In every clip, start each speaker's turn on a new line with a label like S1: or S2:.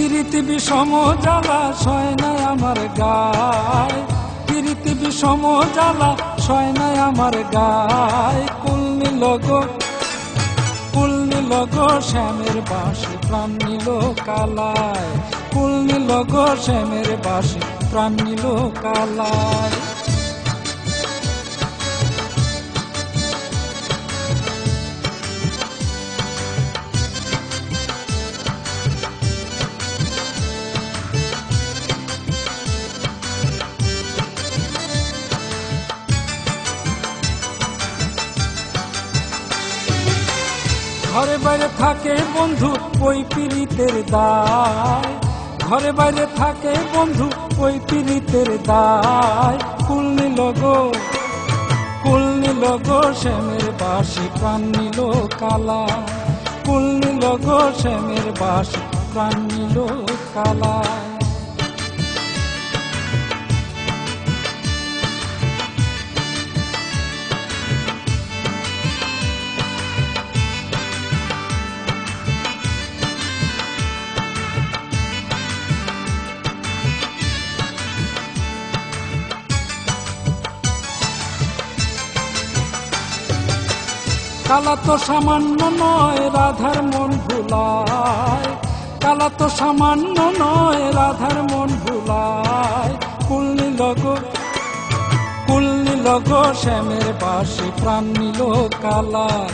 S1: প্রীতি বিষম জ্বালা সয় নাই আমার গায়, প্রীতি বিষম জ্বালা সয় নাই আমার গায়। কুল নিল গো শ্যামের বাঁশি প্রাণ নিল কালায়, কুল নিল গো শ্যামের বাঁশি প্রাণ নিল কালায়। ঘরে বাইরে থাকে বন্ধু ওই পীড়িতের দায়, ঘরে বাইরে থাকে বন্ধু ওই পীড়িতের দায়। কুল নিল গো শ্যামের বাঁশি প্রাণ নিল কালায়, কুল নিল গো শ্যামের বাঁশি প্রাণ নিল কালায়। কালা তো সামান্য নয় রাধার মন ভুলায়, কালা তো সামান্য নয় রাধার মন ভুলায়। কুল নিল গো শ্যামের বাঁশি প্রাণ নিল কালায়,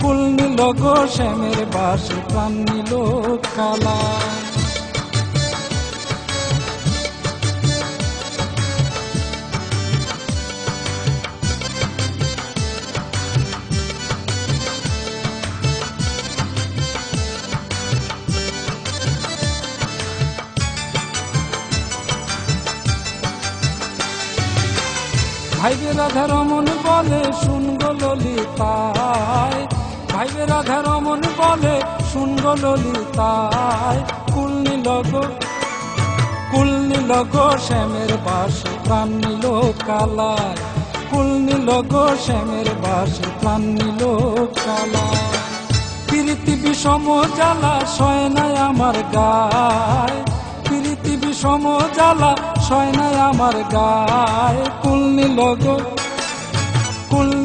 S1: কুল নিল গো শ্যামের বাঁশি প্রাণ নিল কালায়। ভাইবে রাধা রমন বলে শুন গো ললিতায়, ভাইবে রাধা রমন বলে শুন গো ললিতায়। কুল নিল গো শ্যামের বাঁশি প্রাণ নিল কালায়, কুল নিল গো শ্যামের বাঁশি প্রাণ নিল কালায়। প্রীতি বিষম জ্বালা সয় নাই আমার গায়, প্রীতি বিষম জ্বালা সয় নাই আমার গায়। কুল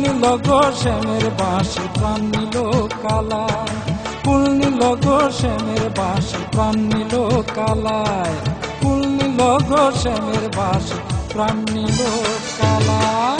S1: নিল গো শ্যামের বাঁশি প্রাণ নিল কালায়, কুল নিল গো শ্যামের বাঁশি প্রাণ নিল কালায়, কুল নিল গো শ্যামের বাঁশি প্রাণ নিল কালায়।